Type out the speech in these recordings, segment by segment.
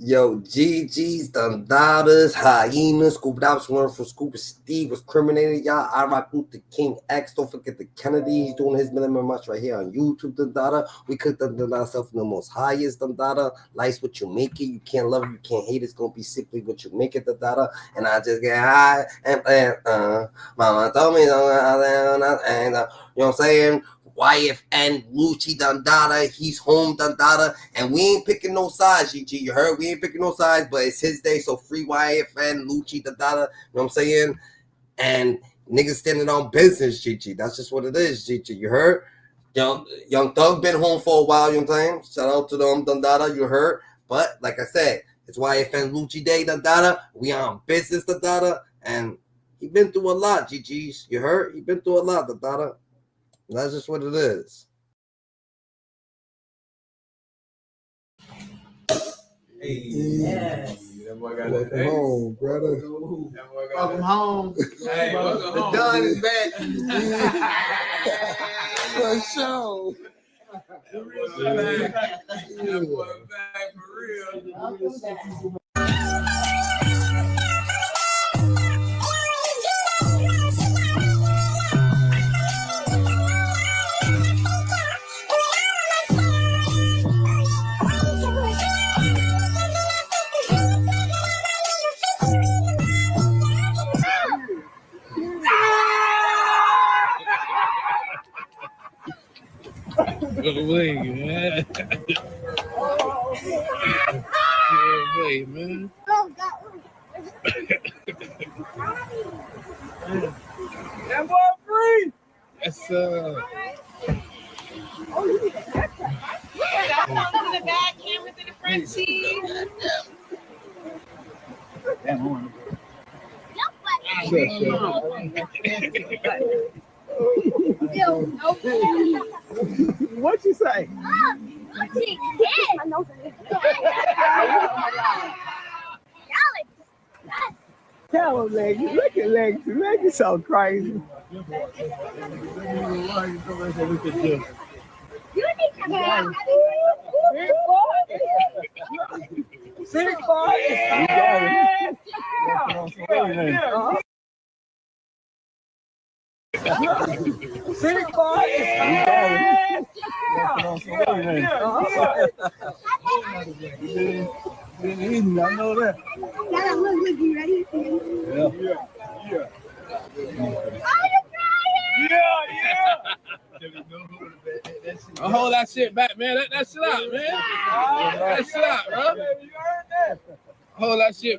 Yo, GG's, Dundadas, Hyenas, Scuba Dobbs, one from Scuba Steve was criminated. Y'all, I rock with the King X. Don't forget the Kennedy. He's doing his minimum march right here on YouTube, Dundada. We cook Dundada ourselves in the most highest, Dundada. Life's what you make it. You can't love it, you can't hate it. It's gonna be simply what you make it, Dundada. And I just get high and play, Mama told me, you know what I'm saying? Yfn Lucci Dundada, he's home Dundada, and we ain't picking no sides, GG. You heard? We ain't picking no sides, but it's his day, so free Yfn Lucci Dundada. You know what I'm saying? And niggas standing on business, GG. That's just what it is, GG. You heard? Young Thug been home for a while, you know what I'm saying? Shout out to them, Dundada, you heard? But like I said, it's Yfn Lucci Day, Dundada. We on business, Dundada, and he been through a lot, GG's. You heard? He been through a lot, Dundada. That's just what it is. Hey, yes. That boy got welcome home, brother. Welcome home. Hey, welcome the home. Don is back. For sure. That boy back for real. Welcome back. Good way, man. Good way, man. That boy free. That's Oh, you need to catch that. Yeah, phones in the back, cameras in the front seat. What you say? I know. Tell him, Legacy. Look at Legacy. Legacy so crazy. You need to go. Big boy. Yeah. Big boy. I know that. Yeah, look, you ready? Yeah. hold that shit back, man. Let that shit out, man. That shit out, bro. You heard that? Hold that shit.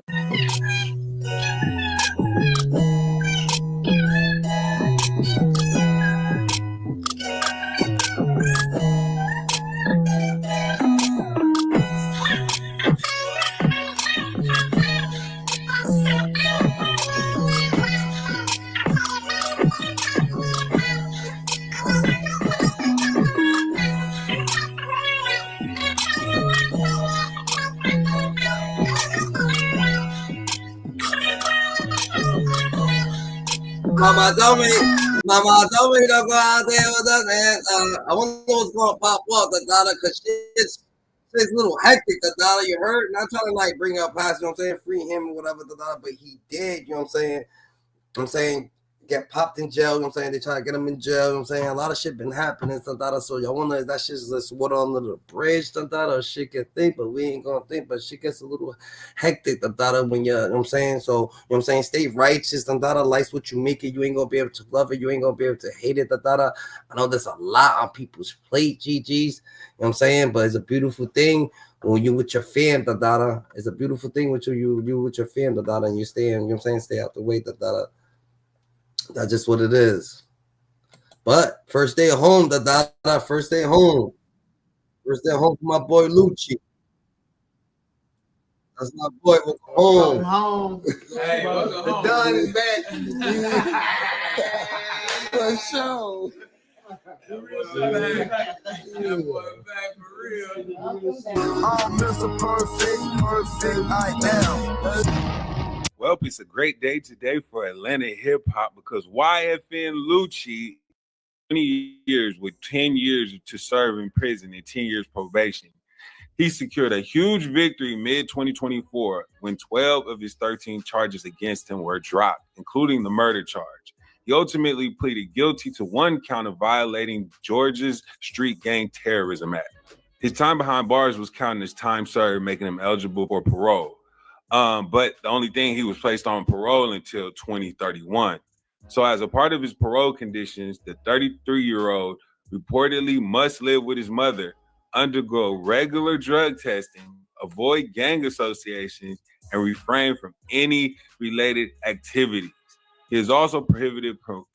Mama told me to go out there with us, man. I wonder what's going to pop up, Dundada, because shit's a little hectic, Dundada. You heard? Not trying to like bring up past, you know what I'm saying, free him or whatever, Dundada, but he did, you know what I'm saying, get popped in jail, you know what I'm saying? They try to get him in jail, you know what I'm saying? A lot of shit been happening, Dundada. So y'all wonder if that shit's just water under the bridge, Dundada, or shit can think, but we ain't gonna think, but shit gets a little hectic, Dundada, when you're, you know what I'm saying? So, you know what I'm saying? Stay righteous, Dundada. Life's what you make it. You ain't gonna be able to love it. You ain't gonna be able to hate it, Dundada. I know there's a lot on people's plate, GGs, you know what I'm saying? But it's a beautiful thing when you with your fam, Dundada. It's a beautiful thing with you with your fam, Dundada, and you stay in, you know what I'm saying? Stay out the way, Dundada. That's just what it is. But first day of home, Dundada. First day home. First day home for my boy Lucci. That's my boy. Welcome home. Hey, The Don is back. For sure. That boy back for real. I'm Mr. Perfect, I am. Well, it's a great day today for Atlanta hip hop because Yfn Lucci, 20 years with 10 years to serve in prison and 10 years probation. He secured a huge victory mid-2024 when 12 of his 13 charges against him were dropped, including the murder charge. He ultimately pleaded guilty to one count of violating Georgia's Street Gang Terrorism Act. His time behind bars was counted as time served, making him eligible for parole. But the only thing, he was placed on parole until 2031. So as a part of his parole conditions, the 33-year-old reportedly must live with his mother, undergo regular drug testing, avoid gang associations, and refrain from any related activities. He is also prohibited from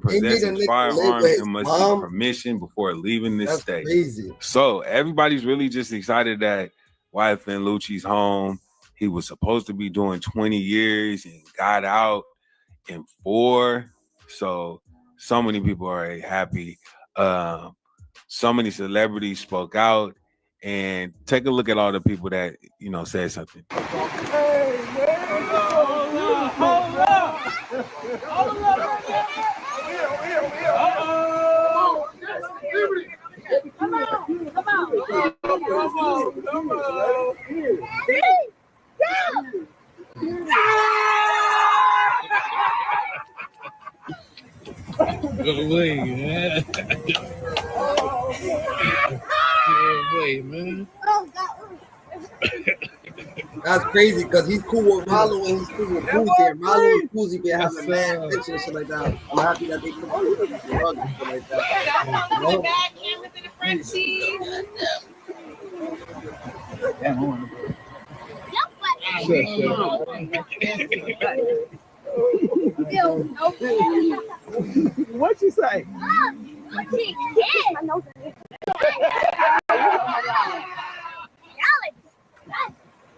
possessing firearms and must seek permission before leaving the state. Crazy. So everybody's really just excited that Yfn Lucci's home. He was supposed to be doing 20 years and got out in 4. So many people are happy. So many celebrities spoke out, and take a look at all the people that, said something. Good way, man. Good way, man. That's crazy because he's cool with Marlo and he's cool with Boozy. And Marlo and Boozy be having mad attention and shit like that. I'm happy that they come up with the drug and shit like that. That's all in the back, cameras in the front seat. What you say?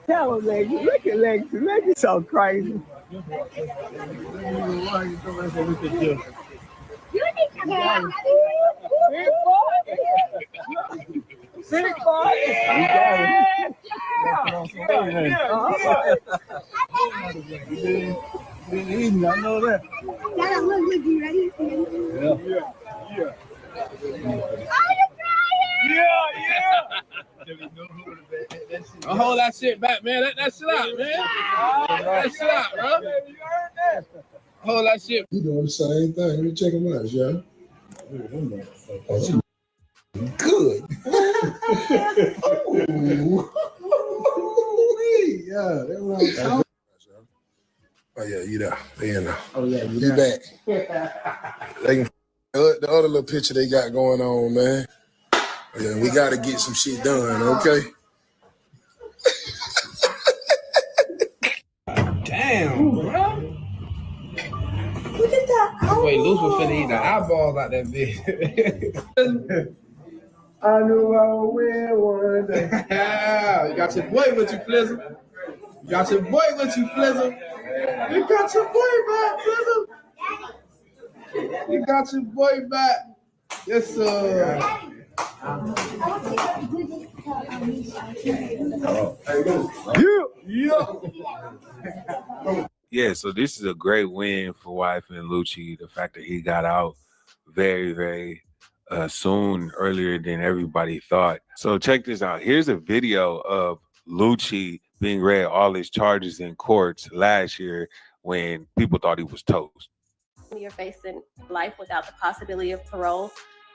Tell him, Lexi. Look at Lexi. Lexi's so crazy. Big boy. I know that. Hold that shit back, man. Let that shit out, man. That shit out, bro. Hold that shit. He doing the same thing. Let me check him out, y'all. Good. Yeah, that's what I'm talking. Oh yeah, you there? They in there. Oh yeah, You back? They can the other little picture they got going on, man. Yeah, we got to get some shit done, okay? Damn, bro. Wait, Luce was finna eat the eyeballs out that bitch. I knew I would win one day. You got your boy with you, Flizzle. You got your boy with you, Flizzle. You got your boy back, Flizzle. You got your boy back. Yes, sir. Yeah, so this is a great win for Yfn Lucci. The fact that he got out very, very soon, earlier than everybody thought. So check this out. Here's a video of Lucci being read all his charges in courts last year when people thought he was toast. You're facing life without the possibility of parole,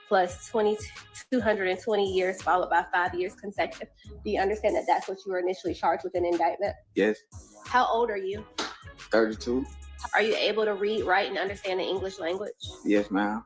plus 220 years followed by 5 years consecutive. Do you understand that that's what you were initially charged with in indictment? Yes. How old are you? 32. Are you able to read, write, and understand the English language? Yes, ma'am.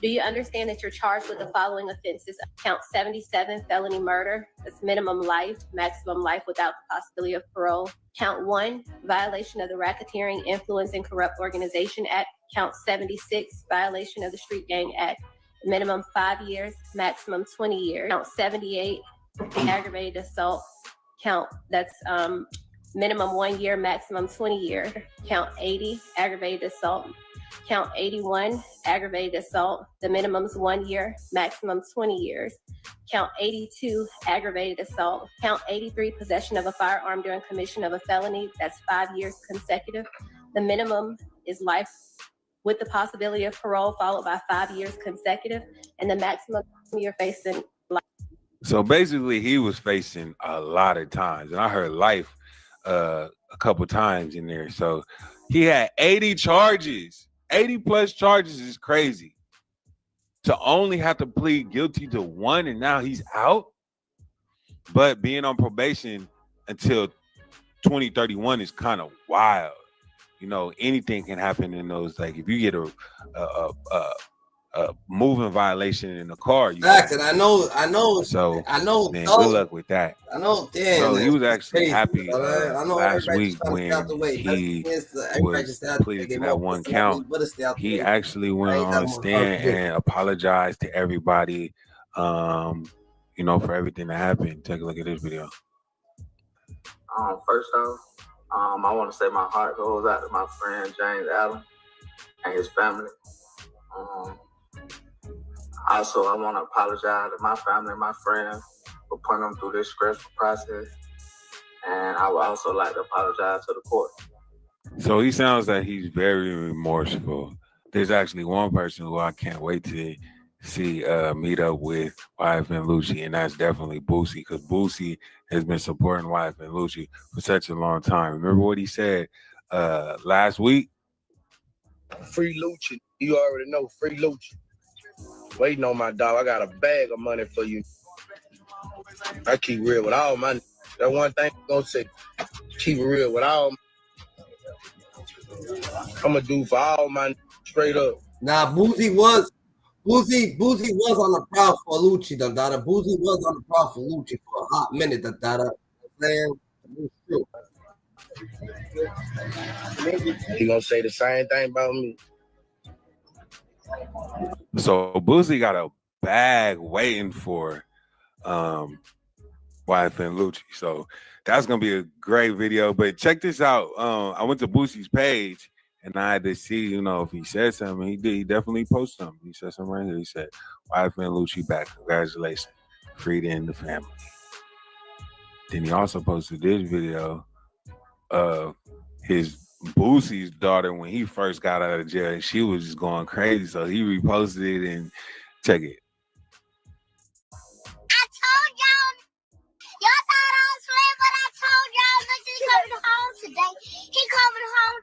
Do you understand that you're charged with the following offenses? Count 77, felony murder. That's minimum life, maximum life without the possibility of parole. Count 1, violation of the Racketeering, Influence, and Corrupt Organization Act. Count 76, violation of the Street Gang Act. Minimum 5 years, maximum 20 years. Count 78, aggravated assault. That's minimum 1 year, maximum 20 years. Count 80, aggravated assault. Count 81, aggravated assault. The minimum's 1 year, maximum 20 years. Count 82, aggravated assault. Count 83, possession of a firearm during commission of a felony. That's 5 years consecutive. The minimum is life with the possibility of parole, followed by 5 years consecutive. And the maximum you're facing life. So basically, he was facing a lot of times, and I heard Life a couple times in there. So he had 80 charges. 80 plus charges is crazy. To only have to plead guilty to one, and now he's out. But being on probation until 2031 is kind of wild. You know, anything can happen in those. Like if you get a moving violation in the car, you Facts, and I know. So man, Thug, good luck with that. I know. Damn. So he was it's actually crazy, happy I know last everybody week just trying to stay out the when way. he Everybody just stay out the way. pleaded They to more that one pussy than me, count. but stay out the He way. actually went I ain't on that the much stand hard. and apologized to everybody, you know, for everything that happened. Take a look at this video. First off, I want to say my heart goes out to my friend James Allen and his family. Also, I want to apologize to my family and my friends for putting them through this stressful process. And I would also like to apologize to the court. So he sounds like he's very remorseful. There's actually one person who I can't wait to see meet up with Yfn Lucci, and that's definitely Boosie, because Boosie has been supporting Yfn Lucci for such a long time. Remember what he said last week? Free Lucci. You already know, free Lucci. Waiting on my dog. I got a bag of money for you. I keep real with all my. That one thing I'm gonna say. Keep it real with all. I'm gonna do for all my straight up. Nah, Boosie was on the prowl for Lucci, Dada. Boosie was on the prowl for Lucci for a hot minute, Dada. Man, it's true. He gonna say the same thing about me. So Boosie got a bag waiting for Yfn Lucci. So that's gonna be a great video. But check this out. I went to Boosie's page and I had to see, you know, if he said something. He did. He definitely posted something. He said something right here. He said, Yfn Lucci back. Congratulations. Freed in the family. Then he also posted this video of his Boosie's daughter when he first got out of jail. And she was just going crazy. So he reposted it and check it. I told y'all thought I was playing, but I told y'all Lucci coming home today. He coming home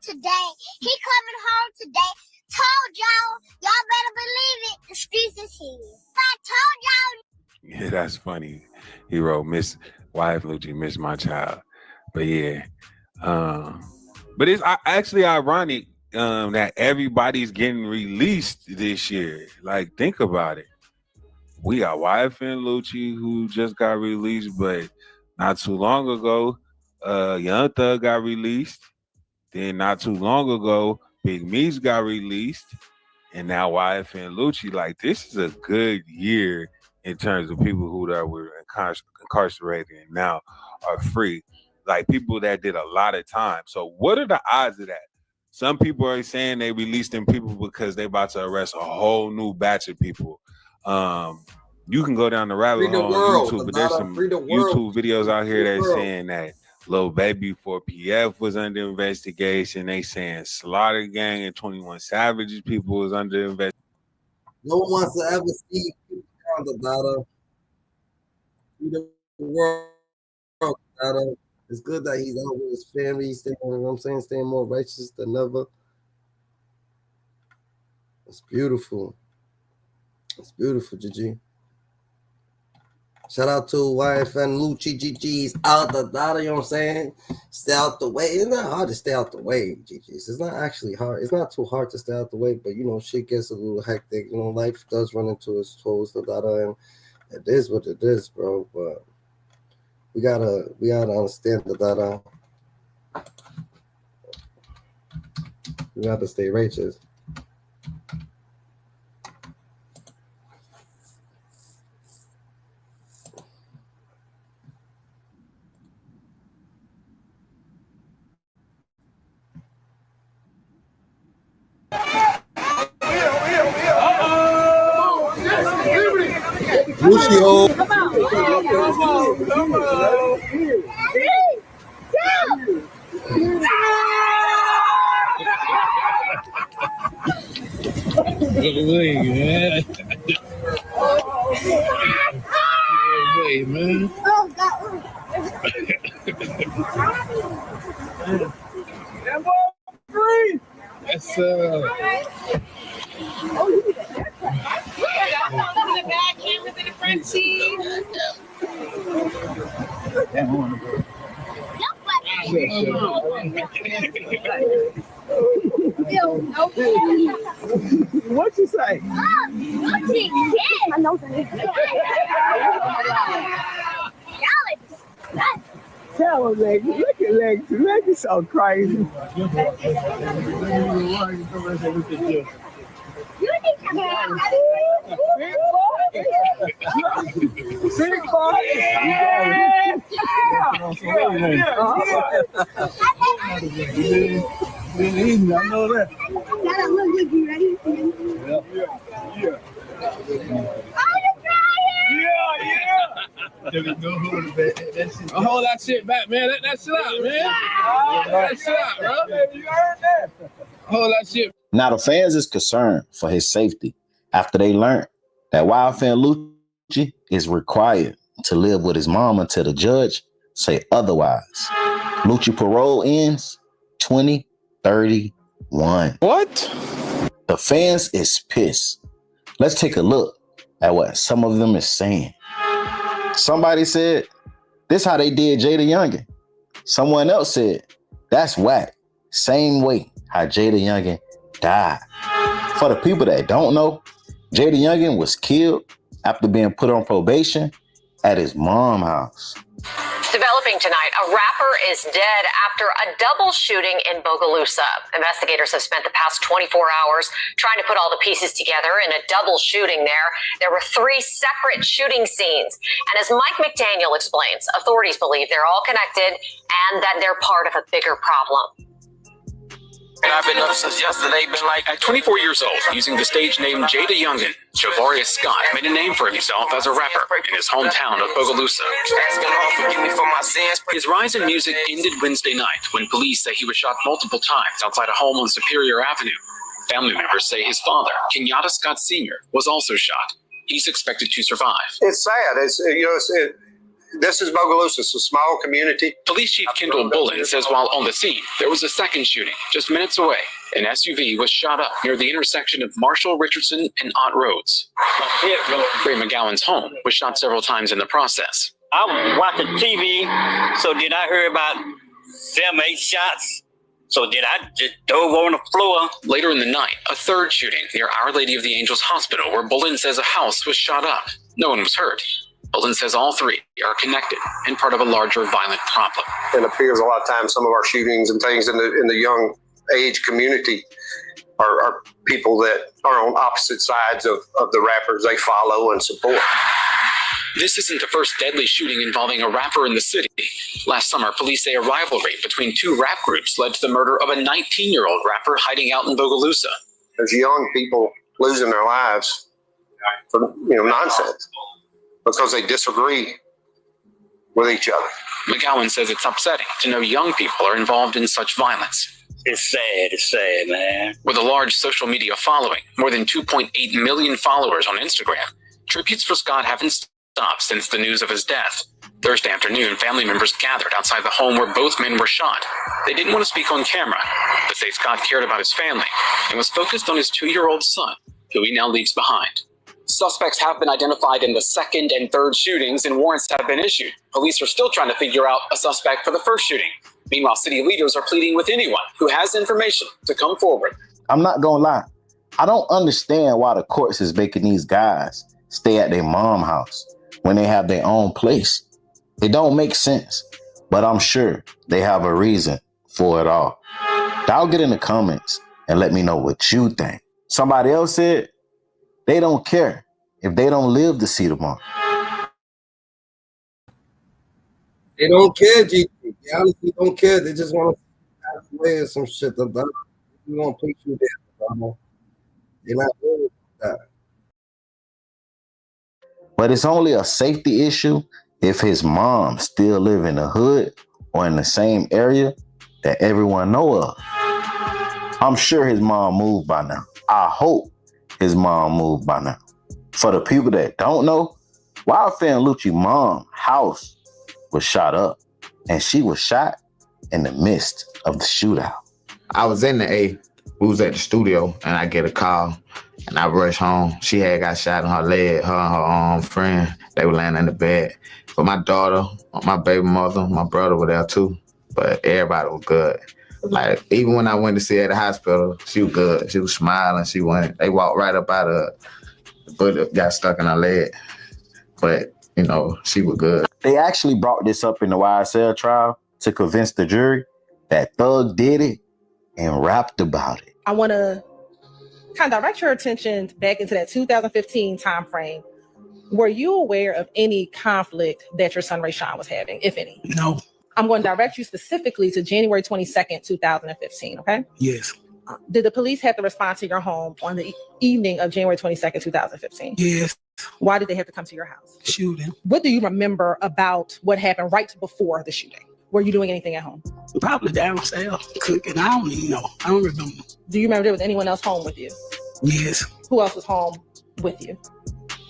today. Told y'all better believe it. The streets is his. I told y'all. Yeah, that's funny. He wrote, Miss Yfn Lucci, miss my child. But yeah. But it's actually ironic that everybody's getting released this year. Like, think about it. We got Yfn Lucci, who just got released, but not too long ago, Young Thug got released. Then not too long ago, Big Meech got released. And now Yfn Lucci. Like, this is a good year in terms of people who that were incarcerated and now are free. Like, people that did a lot of time. So what are the odds of that? Some people are saying they released them people because they about to arrest a whole new batch of people. You can go down the rabbit hole on YouTube, but there's some YouTube videos out here that's saying that Lil Baby for PF was under investigation. They saying Slaughter Gang and 21 Savage's people was under investigation. No one wants to ever see the Dada. Free the world, Dada. It's good that he's out with his family, staying, you know what I'm saying, staying more righteous than ever. It's beautiful. It's beautiful, Gigi. Shout out to Yfn Lucci, GG's out the Dada, you know what I'm saying? Stay out the way. It's not hard to stay out the way, GG's. It's not actually hard. It's not too hard to stay out the way, but, you know, shit gets a little hectic. You know, life does run into its toes, the Dada, and it is what it is, bro. But we gotta understand the Dada. We gotta stay righteous. Lucio. Come on. Hey, man. Oh, God. That boy free. That's Yeah, got phones in the back, cameras in the front seat. What you say? I know that. Tell him, Lexi. Look at Lexi. Lexi's so crazy. Big boy. I know that. Hold that shit back, man. Let that shit out, man. Let that shit out, bro. Hold that shit. Now the fans is concerned for his safety after they learned that Yfn Lucci is required to live with his mom until the judge say otherwise. Lucci parole ends 2031. What? The fans is pissed. Let's take a look at what some of them is saying. Somebody said, this how they did Jada Youngin. Someone else said, that's whack. Same way how Jada Youngin died. For the people that don't know, Jada Youngin was killed after being put on probation at his mom's house. Developing tonight, a rapper is dead after a double shooting in Bogalusa. Investigators have spent the past 24 hours trying to put all the pieces together in a double shooting there. There were 3 separate shooting scenes. And as Mike McDaniel explains, authorities believe they're all connected and that they're part of a bigger problem. I've been up since yesterday, been like... At 24 years old, using the stage name Jada Youngin, Javarius Scott made a name for himself as a rapper in his hometown of Bogalusa. Asking Lord forgive me for my sins. His rise in music ended Wednesday night when police say he was shot multiple times outside a home on Superior Avenue. Family members say his father, Kenyatta Scott Sr., was also shot. He's expected to survive. It's sad. This is Bogalusa. It's a small community. Police Chief Kendall Bullen says while on the scene, there was a second shooting just minutes away. An SUV was shot up near the intersection of Marshall Richardson and Ott Roads. Ray McGowan's home was shot several times in the process. I was watching TV, so did I hear about 7, 8 shots? So did I just dove on the floor? Later in the night, a third shooting near Our Lady of the Angels Hospital where Bullen says a house was shot up. No one was hurt. Bullen says all 3 are connected and part of a larger violent problem. It appears a lot of times some of our shootings and things in the young age community are people that are on opposite sides of the rappers they follow and support. This isn't the first deadly shooting involving a rapper in the city. Last summer, police say a rivalry between 2 rap groups led to the murder of a 19-year-old rapper hiding out in Bogalusa. There's young people losing their lives for nonsense because they disagree with each other. McGowan says it's upsetting to know young people are involved in such violence. It's sad, man. With a large social media following, more than 2.8 million followers on Instagram, tributes for Scott haven't stopped since the news of his death. Thursday afternoon, family members gathered outside the home where both men were shot. They didn't want to speak on camera, but say Scott cared about his family and was focused on his 2-year-old son, who he now leaves behind. Suspects have been identified in the second and third shootings and warrants have been issued. Police are still trying to figure out a suspect for the first shooting. Meanwhile, city leaders are pleading with anyone who has information to come forward. I'm not gonna lie. I don't understand why the courts is making these guys stay at their mom's house when they have their own place. It don't make sense, but I'm sure they have a reason for it all. Y'all get in the comments and let me know what you think. Somebody else said they don't care if they don't live to see tomorrow. They don't care, G. They honestly don't care. They just want to pass away or some shit. They want to put you there. They're not worried about that. But it's only a safety issue if his mom still live in the hood or in the same area that everyone know of. I'm sure his mom moved by now. I hope his mom moved by now. For the people that don't know, Yfn Lucci mom's house was shot up, and she was shot in the midst of the shootout. I was in the A. We was at the studio, and I get a call, and I rush home. She had got shot in her leg. Her and her friend, they were laying in the bed. But my daughter, my baby mother, my brother were there too. But everybody was good. Like, even when I went to see her at the hospital, she was good. She was smiling. They walked right up out of the bullet got stuck in her leg. But, you know, she was good. They actually brought this up in the YSL trial to convince the jury that Thug did it and rapped about it. I want to kind of direct your attention back into that 2015 time frame. Were you aware of any conflict that your son Rayshawn was having, if any? No. I'm going to direct you specifically to January 22nd, 2015, okay? Yes. Did the police have to respond to your home on the evening of January 22nd, 2015? Yes. Why did they have to come to your house? Shooting. What do you remember about what happened right before the shooting? Were you doing anything at home? Probably downstairs cooking. I don't even know. I don't remember. Do you remember there was anyone else home with you? Yes. Who else was home with you?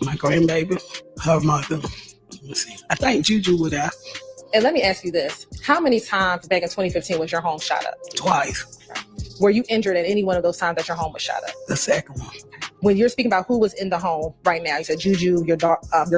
My grandbaby, her mother. Let me see. I think Juju was there. And let me ask you this. How many times back in 2015 was your home shot up? Twice. Were you injured at any one of those times that your home was shot up? The second one. When you're speaking about who was in the home right now, you said Juju, your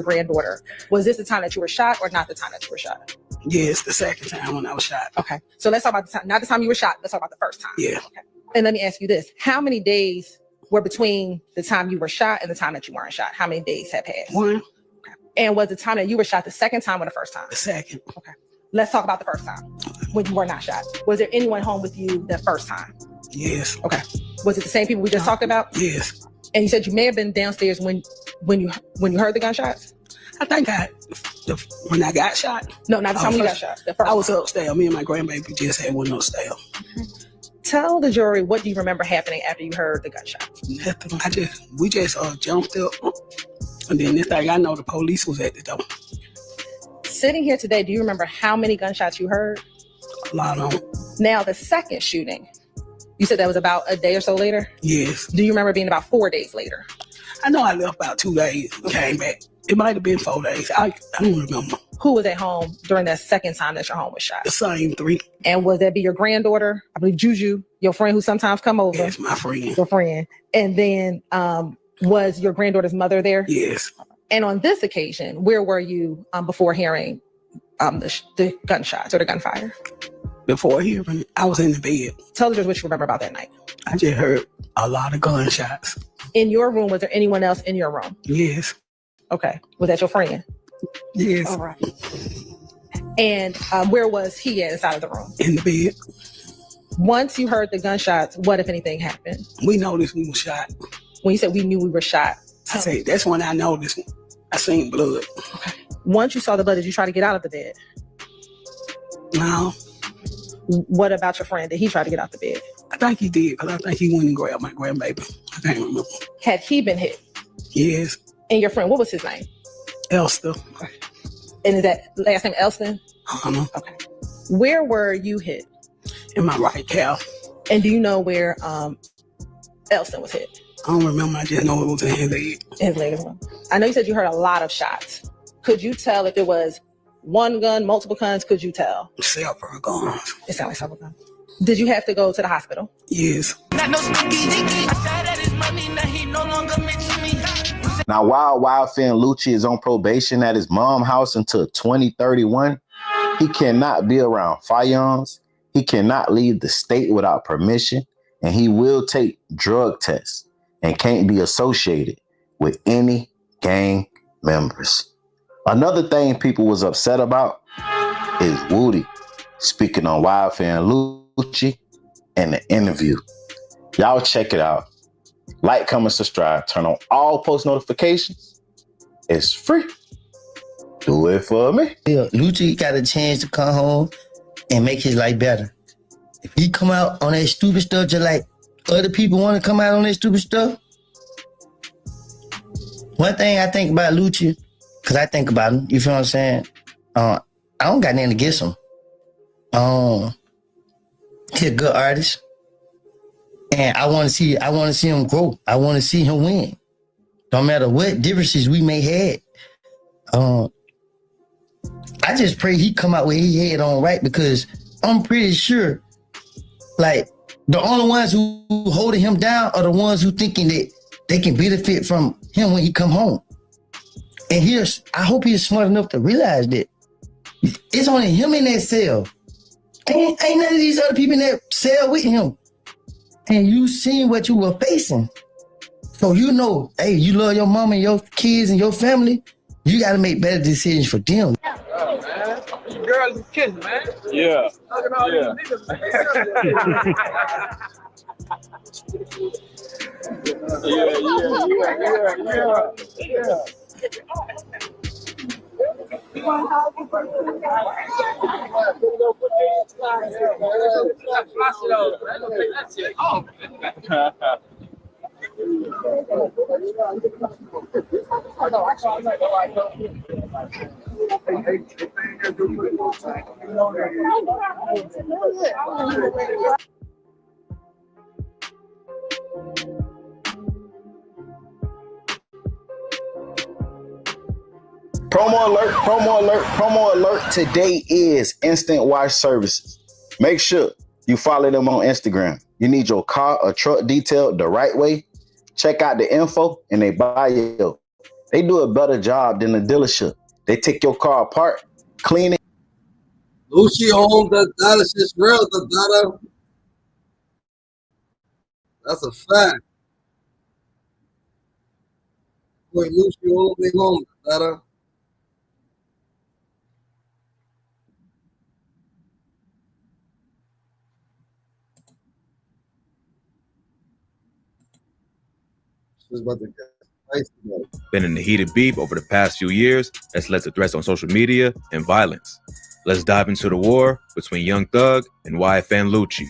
granddaughter. Was this the time that you were shot or not the time that you were shot? Yes, the second time when I was shot. Okay. So let's talk about the time, not the time you were shot. Let's talk about the first time. Yeah. Okay. And let me ask you this. How many days were between the time you were shot and the time that you weren't shot? How many days had passed? 1. Okay. And was the time that you were shot the second time or the first time? The second. Okay. Let's talk about the first time when you were not shot. Was there anyone home with you the first time? Yes. Okay. Was it the same people we just talked about? Yes. And you said you may have been downstairs when you heard the gunshots? I think when I got shot. No, not the time you got shot. The first I was upstairs. Me and my grandbaby just had one upstairs. Okay. Tell the jury, what do you remember happening after you heard the gunshots? Nothing. We just jumped up. And then this thing I know, the police was at the door. Sitting here today, do you remember how many gunshots you heard? A lot of them. Now, the second shooting, you said that was about a day or so later? Yes. Do you remember being about 4 days later? I know I left about 2 days and came back. It might have been 4 days. I don't remember. Who was at home during that second time that your home was shot? The same 3. And would that be your granddaughter? I believe Juju, your friend who sometimes come over. Yes, my friend. Your friend. And then was your granddaughter's mother there? Yes. And on this occasion, where were you before hearing the gunshots or the gunfire? Before hearing, I was in the bed. Tell the judge what you remember about that night. I just heard a lot of gunshots. In your room, was there anyone else in your room? Yes. Okay. Was that your friend? Yes. All right. And where was he at inside of the room? In the bed. Once you heard the gunshots, what, if anything, happened? We noticed we were shot. When you said we knew we were shot. I said, that's when I noticed. I seen blood. Okay. Once you saw the blood, did you try to get out of the bed? No. What about your friend? Did he try to get out the bed? I think he did, because I think he went and grabbed my grandbaby. I can't remember. Had he been hit? Yes. And your friend, what was his name? Elster. Okay. And is that last name Elston? Okay. Where were you hit? In my right calf. And do you know where Elston was hit? I don't remember. I just know it was in his leg. His leg as well. I know you said you heard a lot of shots. Could you tell if it was one gun, multiple guns? Could you tell? Several guns. It sounded like several guns. Did you have to go to the hospital? Yes. Now, while Yfn Lucci is on probation at his mom's house until 2031, he cannot be around firearms. He cannot leave the state without permission, and he will take drug tests and can't be associated with any gang members. Another thing people was upset about is Woody speaking on Yfn Lucci in the interview. Y'all check it out. Like, comment, subscribe. Turn on all post notifications. It's free. Do it for me. Yeah, Lucci got a chance to come home and make his life better. If he come out on that stupid stuff just like other people want to come out on that stupid stuff. One thing I think about Lucci, because I think about him, you feel what I'm saying? I don't got nothing against him. He's a good artist. And I want to see him grow. I want to see him win. No matter what differences we may have. I just pray he come out with his head on right, because I'm pretty sure, like, the only ones who holding him down are the ones who thinking that they can benefit from him when he come home. And I hope he's smart enough to realize that it's only him in that cell. Ain't none of these other people in that cell with him. And you seen what you were facing. So you know, hey, you love your mama and your kids and your family, you got to make better decisions for them. Oh, man. These girls is kissing, man. Yeah. Look at all Yeah. these niggas. Yeah. Promo alert, promo alert, promo alert. Today is Instant Wash Services. Make sure you follow them on Instagram. You need your car or truck detailed the right way? Check out the info in their bio. They do a better job than the dealership. They take your car apart, clean it. Lucci owns the data. Shit's real, the data. That's a fact. Wait, Lucci owns the data. Been in the heated beef over the past few years that's led to threats on social media and violence. Let's dive into the war between Young Thug and Yfn Lucci.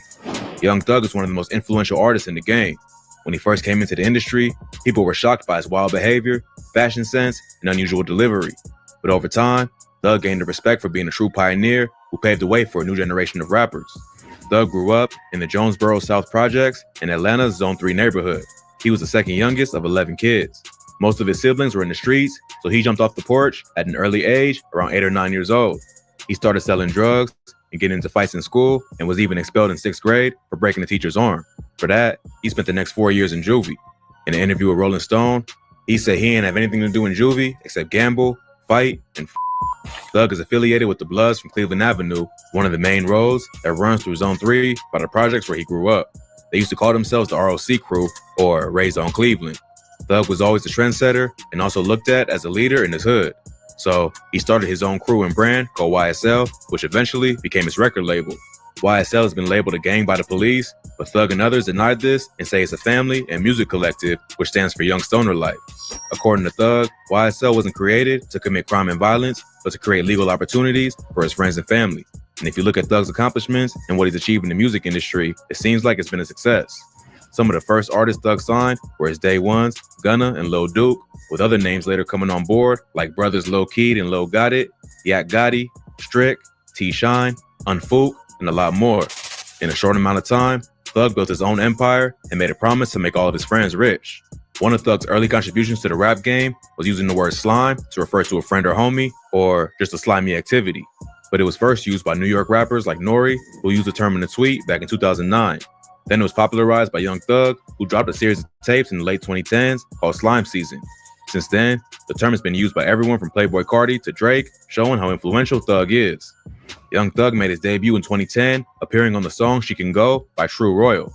Young Thug is one of the most influential artists in the game. When he first came into the industry, people were shocked by his wild behavior, fashion sense, and unusual delivery. But over time, Thug gained the respect for being a true pioneer who paved the way for a new generation of rappers. Thug grew up in the Jonesboro South Projects in Atlanta's Zone 3 neighborhood. He was the second youngest of 11 kids. Most of his siblings were in the streets, so he jumped off the porch at an early age, around 8 or 9 years old. He started selling drugs and getting into fights in school, and was even expelled in 6th grade for breaking a teacher's arm. For that, he spent the next 4 years in juvie. In an interview with Rolling Stone, he said he didn't have anything to do in juvie except gamble, fight, and Thug is affiliated with the Bloods from Cleveland Avenue, one of the main roads that runs through Zone 3 by the projects where he grew up. They used to call themselves the ROC crew, or Raised on Cleveland. Thug was always a trendsetter and also looked at as a leader in his hood. So he started his own crew and brand called YSL, which eventually became his record label. YSL has been labeled a gang by the police, but Thug and others denied this and say it's a family and music collective, which stands for Young Stoner Life. According to Thug, YSL wasn't created to commit crime and violence, but to create legal opportunities for his friends and family. And if you look at Thug's accomplishments and what he's achieved in the music industry, it seems like it's been a success. Some of the first artists Thug signed were his day ones, Gunna and Lil Duke, with other names later coming on board, like brothers Lil Keed and Lil Got It, Yak Gotti, Strick, T-Shine, Unfook, and a lot more. In a short amount of time, Thug built his own empire and made a promise to make all of his friends rich. One of Thug's early contributions to the rap game was using the word slime to refer to a friend or homie, or just a slimy activity. But it was first used by New York rappers like Nori, who used the term in a tweet back in 2009. Then it was popularized by Young Thug, who dropped a series of tapes in the late 2010s called Slime Season. Since then, the term has been used by everyone from Playboi Carti to Drake, showing how influential Thug is. Young Thug made his debut in 2010, appearing on the song She Can Go by True Royal.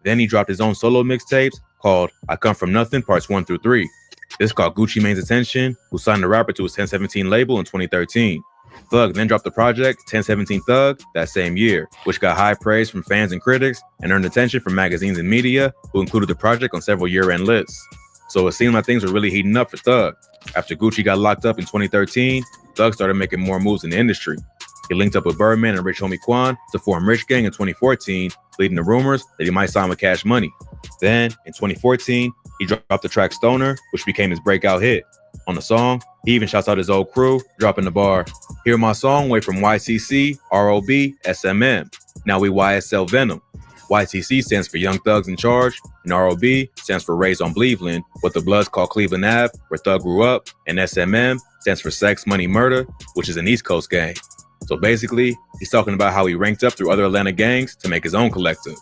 Then he dropped his own solo mixtapes called I Come From Nothing Parts 1 through 3. This caught Gucci Mane's attention, who signed the rapper to his 1017 label in 2013. Thug then dropped the project 1017 Thug that same year, which got high praise from fans and critics and earned attention from magazines and media, who included the project on several year-end lists. So it seemed like things were really heating up for Thug. After Gucci got locked up in 2013, Thug started making more moves in the industry. He linked up with Birdman and Rich Homie Quan to form Rich Gang in 2014, leading to rumors that he might sign with Cash Money. Then, in 2014, he dropped the track Stoner, which became his breakout hit. On the song, he even shouts out his old crew, dropping the bar, "Hear my song way from YCC, ROB, SMM. Now we YSL Venom." YTC stands for Young Thugs in Charge, and ROB stands for Raised on Bleveland, what the Bloods call Cleveland Ave, where Thug grew up, and SMM stands for Sex, Money, Murder, which is an East Coast gang. So basically, he's talking about how he ranked up through other Atlanta gangs to make his own collective.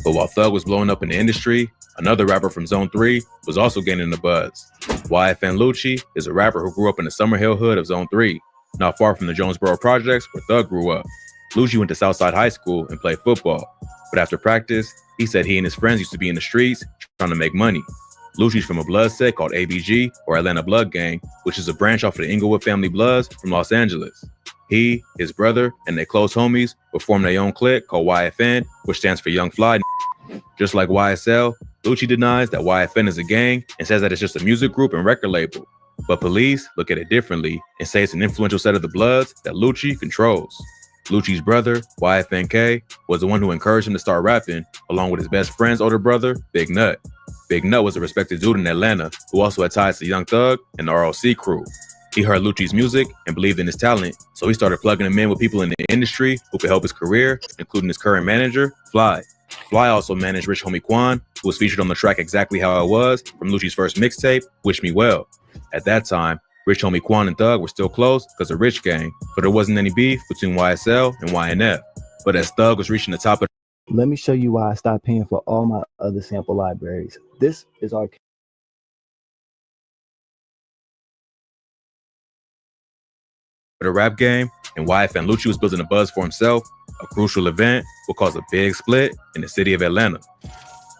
But while Thug was blowing up in the industry, another rapper from Zone 3 was also gaining the buzz. Yfn Lucci is a rapper who grew up in the Summerhill hood of Zone 3, not far from the Jonesboro projects where Thug grew up. Lucci went to Southside High School and played football, but after practice, he said he and his friends used to be in the streets trying to make money. Lucci's from a blood set called ABG, or Atlanta Blood Gang, which is a branch off of the Inglewood family Bloods from Los Angeles. He, his brother, and their close homies would form their own clique called YFN, which stands for Young Fly. Just like YSL, Lucci denies that YFN is a gang and says that it's just a music group and record label. But police look at it differently and say it's an influential set of the Bloods that Lucci controls. Lucci's brother, YFNK, was the one who encouraged him to start rapping, along with his best friend's older brother, Big Nut. Big Nut was a respected dude in Atlanta who also had ties to Young Thug and the ROC crew. He heard Lucci's music and believed in his talent, so he started plugging him in with people in the industry who could help his career, including his current manager, Fly. Fly also managed Rich Homie Quan, who was featured on the track Exactly How I Was from Lucci's first mixtape, Wish Me Well. At that time, Rich Homie Quan and Thug were still close because of Rich Gang, but there wasn't any beef between YSL and YNF. But as Thug was reaching the top of Let me show you why I stopped paying for all my other sample libraries. This is our the rap game, and Yfn Lucci was building a buzz for himself, a crucial event will cause a big split in the city of Atlanta.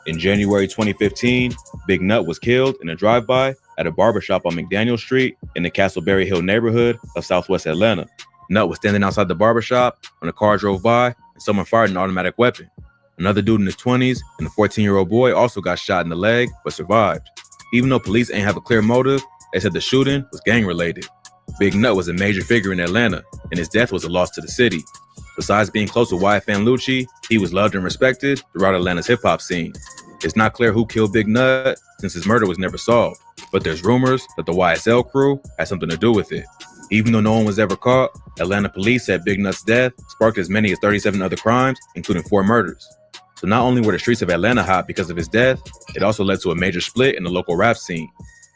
In January 2015, Big Nut was killed in a drive-by at a barbershop on McDaniel Street in the Castleberry Hill neighborhood of Southwest Atlanta. Nut was standing outside the barbershop when a car drove by and someone fired an automatic weapon. Another dude in his 20s and a 14-year-old boy also got shot in the leg but survived. Even though police ain't have a clear motive, they said the shooting was gang-related. Big Nut was a major figure in Atlanta, and his death was a loss to the city. Besides being close to Yfn Lucci, he was loved and respected throughout Atlanta's hip-hop scene. It's not clear who killed Big Nut since his murder was never solved, but there's rumors that the YSL crew had something to do with it. Even though no one was ever caught, Atlanta police said Big Nut's death sparked as many as 37 other crimes, including 4 murders. So not only were the streets of Atlanta hot because of his death, it also led to a major split in the local rap scene.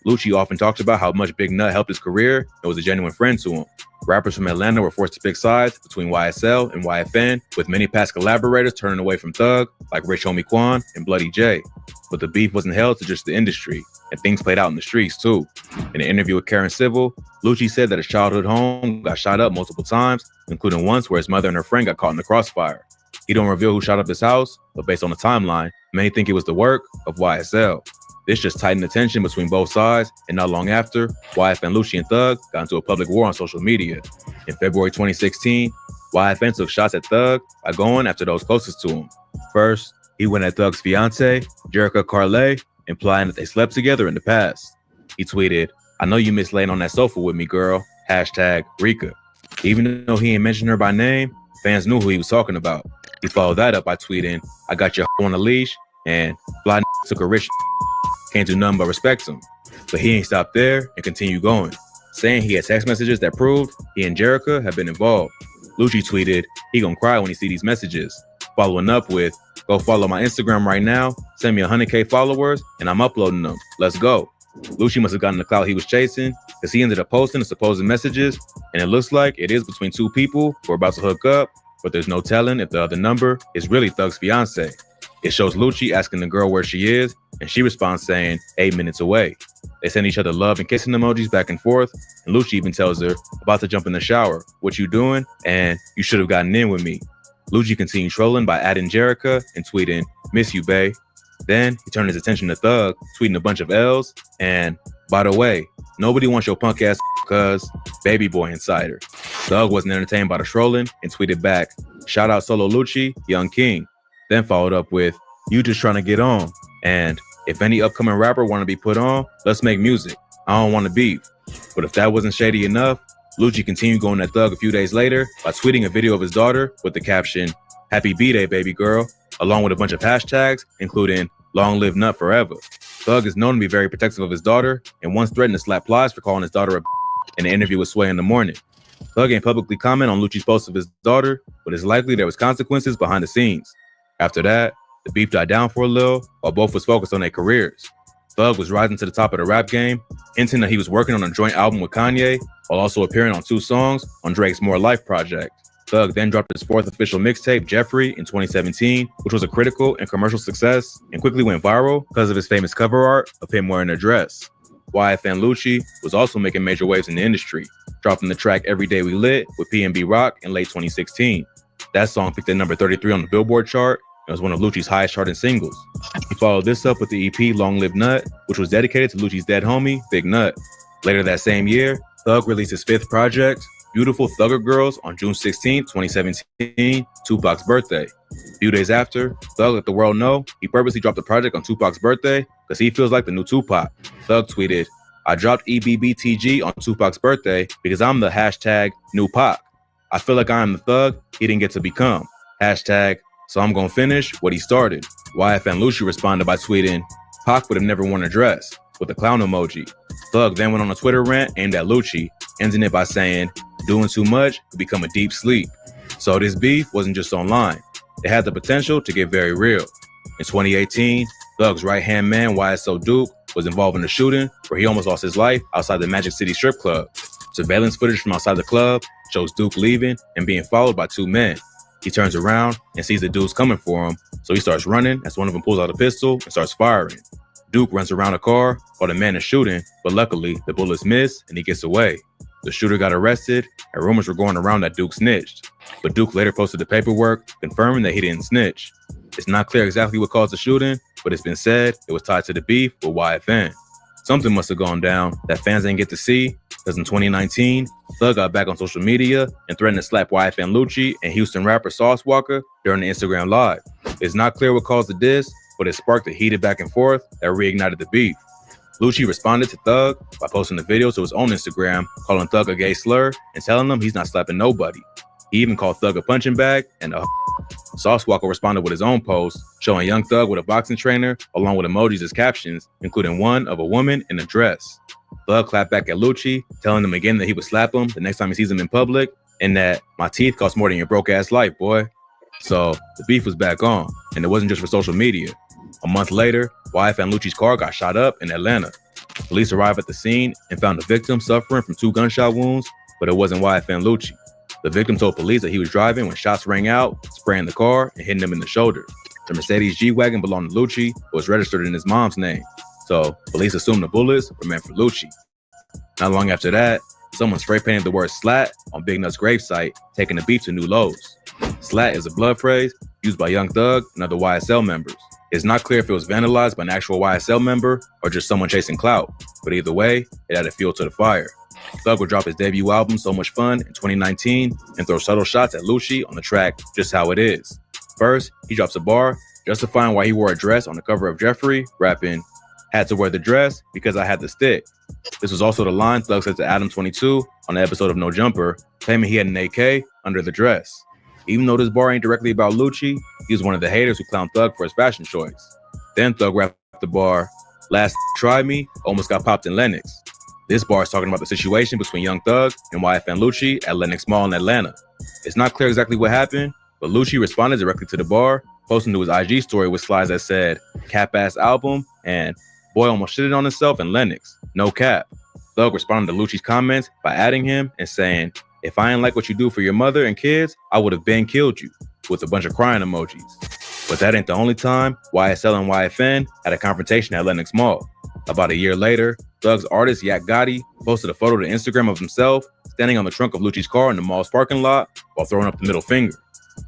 Lucci often talked about how much Big Nut helped his career and was a genuine friend to him. Rappers from Atlanta were forced to pick sides between YSL and YFN, with many past collaborators turning away from Thug, like Rich Homie Quan and Bloody J. But the beef wasn't held to just the industry, and things played out in the streets too. In an interview with Karen Civil, Lucci said that his childhood home got shot up multiple times, including once where his mother and her friend got caught in the crossfire. He don't reveal who shot up his house, but based on the timeline, many think it was the work of YSL. This just tightened the tension between both sides, and not long after, Yfn Lucci and Thug got into a public war on social media. In February 2016, Yfn took shots at Thug by going after those closest to him. First, he went at Thug's fiancée, Jerica Carlay, implying that they slept together in the past. He tweeted, "I know you miss laying on that sofa with me, girl. #Rika." Even though he ain't mentioned her by name, fans knew who he was talking about. He followed that up by tweeting, "I got your on a leash," and "Fly took a rich can't do nothing but respect him." But he ain't stopped there and continued going, saying he had text messages that proved he and Jerica had been involved. Lucci tweeted, "He gonna cry when he see these messages," following up with, "Go follow my Instagram right now, send me 100K followers, and I'm uploading them. Let's go." Lucci must have gotten the clout he was chasing, because he ended up posting the supposed messages, and it looks like it is between 2 people who are about to hook up, but there's no telling if the other number is really Thug's fiancé. It shows Lucci asking the girl where she is, and she responds saying 8 minutes away. They send each other love and kissing emojis back and forth, and Lucci even tells her, "About to jump in the shower. What you doing?" And "You should have gotten in with me." Lucci continued trolling by adding Jerica and tweeting, "Miss you, bae." Then he turned his attention to Thug, tweeting a bunch of L's, and, "By the way, nobody wants your punk ass cuz baby boy insider." Thug wasn't entertained by the trolling and tweeted back, "Shout out Solo Lucci, Young King." Then followed up with, "You just trying to get on," and "If any upcoming rapper want to be put on, let's make music. I don't want to beef." But if that wasn't shady enough, Lucci continued going at Thug a few days later by tweeting a video of his daughter with the caption, "Happy B-Day, baby girl," along with a bunch of hashtags, including "Long live Nut forever." Thug is known to be very protective of his daughter, and once threatened to slap Plies for calling his daughter a in an interview with Sway in the Morning. Thug ain't publicly comment on Lucci's post of his daughter, but it's likely there was consequences behind the scenes. After that, The beef died down for a little while both was focused on their careers. Thug was rising to the top of the rap game, hinting that he was working on a joint album with Kanye while also appearing on 2 songs on Drake's More Life project. Thug then dropped his 4th official mixtape, Jeffrey, in 2017, which was a critical and commercial success and quickly went viral because of his famous cover art of him wearing a dress. Yfn Lucci was also making major waves in the industry, dropping the track Every Day We Lit with PNB Rock in late 2016. That song peaked at number 33 on the Billboard chart and was one of Lucci's highest charting singles. He followed this up with the EP Long Live Nut, which was dedicated to Lucci's dead homie, Big Nut. Later that same year, Thug released his 5th project, Beautiful Thugger Girls, on June 16, 2017, Tupac's birthday. A few days after, Thug let the world know he purposely dropped the project on Tupac's birthday because he feels like the new Tupac. Thug tweeted, "I dropped EBBTG on Tupac's birthday because I'm the hashtag new Pac. I feel like I am the thug he didn't get to become. Hashtag, so I'm gonna finish what he started." Yfn Lucci responded by tweeting, "Pac would have never worn a dress," with a clown emoji. Thug then went on a Twitter rant aimed at Lucci, ending it by saying, "Doing too much could become a deep sleep." So this beef wasn't just online. It had the potential to get very real. In 2018, Thug's right-hand man, YSL Duke, was involved in a shooting where he almost lost his life outside the Magic City strip club. Surveillance footage from outside the club shows Duke leaving and being followed by 2 men. He turns around and sees the dudes coming for him, so he starts running as one of them pulls out a pistol and starts firing. Duke runs around a car while the man is shooting, but luckily the bullets miss and he gets away. The shooter got arrested, and rumors were going around that Duke snitched. But Duke later posted the paperwork confirming that he didn't snitch. It's not clear exactly what caused the shooting, but it's been said it was tied to the beef with YFN. Something must have gone down that fans didn't get to see, because in 2019, Thug got back on social media and threatened to slap Yfn Lucci and Houston rapper Sauce Walker during the Instagram Live. It's not clear what caused the diss, but it sparked a heated back and forth that reignited the beef. Lucci responded to Thug by posting a video to his own Instagram, calling Thug a gay slur and telling him he's not slapping nobody. He even called Thug a punching bag and a Sauce Walker responded with his own post, showing young Thug with a boxing trainer, along with emojis as captions, including one of a woman in a dress. Thug clapped back at Lucci, telling him again that he would slap him the next time he sees him in public, and that "my teeth cost more than your broke-ass life, boy." So the beef was back on, and it wasn't just for social media. A month later, Yfn Lucci's car got shot up in Atlanta. Police arrived at the scene and found the victim suffering from 2 gunshot wounds, but it wasn't Yfn Lucci. The victim told police that he was driving when shots rang out, spraying the car and hitting him in the shoulder. The Mercedes G-Wagon belonged to Lucci, but was registered in his mom's name. So police assumed the bullets were meant for Lucci. Not long after that, someone spray painted the word "slat" on Big Nut's gravesite, taking the beef to new lows. Slat is a blood phrase used by Young Thug and other YSL members. It's not clear if it was vandalized by an actual YSL member or just someone chasing clout, but either way, it added fuel to the fire. Thug would drop his debut album, So Much Fun, in 2019 and throw subtle shots at Lucci on the track Just How It Is. First, he drops a bar justifying why he wore a dress on the cover of Jeffrey, rapping, "Had to wear the dress because I had the stick." This was also the line Thug said to Adam 22 on the episode of No Jumper, claiming he had an AK under the dress. Even though this bar ain't directly about Lucci, he was one of the haters who clowned Thug for his fashion choice. Then Thug rapped the bar, "Last try me, almost got popped in Lenox." This bar is talking about the situation between Young Thug and Yfn Lucci at Lenox Mall in Atlanta. It's not clear exactly what happened, but Lucci responded directly to the bar, posting to his IG story with slides that said, "Cap-ass album," and "Boy almost shitted on himself in Lenox, no cap." Thug responded to Lucci's comments by adding him and saying, "If I ain't like what you do for your mother and kids, I would have been killed you," with a bunch of crying emojis. But that ain't the only time YSL and YFN had a confrontation at Lenox Mall. About a year later, Thug's artist Yak Gotti posted a photo to Instagram of himself standing on the trunk of Lucci's car in the mall's parking lot while throwing up the middle finger.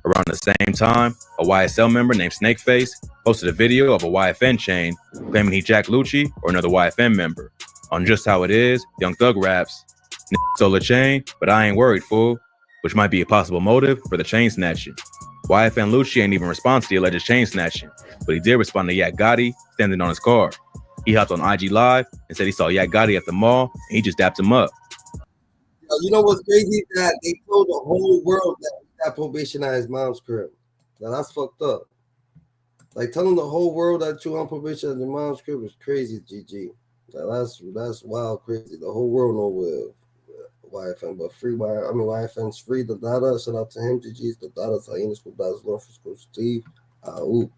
Around the same time, a YSL member named Snakeface posted a video of a YFN chain claiming he jacked Lucci or another YFN member. On Just How It Is, Young Thug raps, "Stole a chain, but I ain't worried, fool," which might be a possible motive for the chain snatching. Yfn Lucci ain't even respond to the alleged chain snatching, but he did respond to Yak Gotti standing on his car. He hopped on IG Live and said he saw Yak Gotti at the mall and he just dapped him up. You know what's crazy? That they told the whole world that he got probation at his mom's crib. Now that's fucked up. Like telling the whole world that you on probation at your mom's crib is crazy, GG. That's wild crazy. The whole world know where YFN, but YFN's free. The data, shout out to him, GG's the data, Hyenas, Lord for School, Steve. Ooh.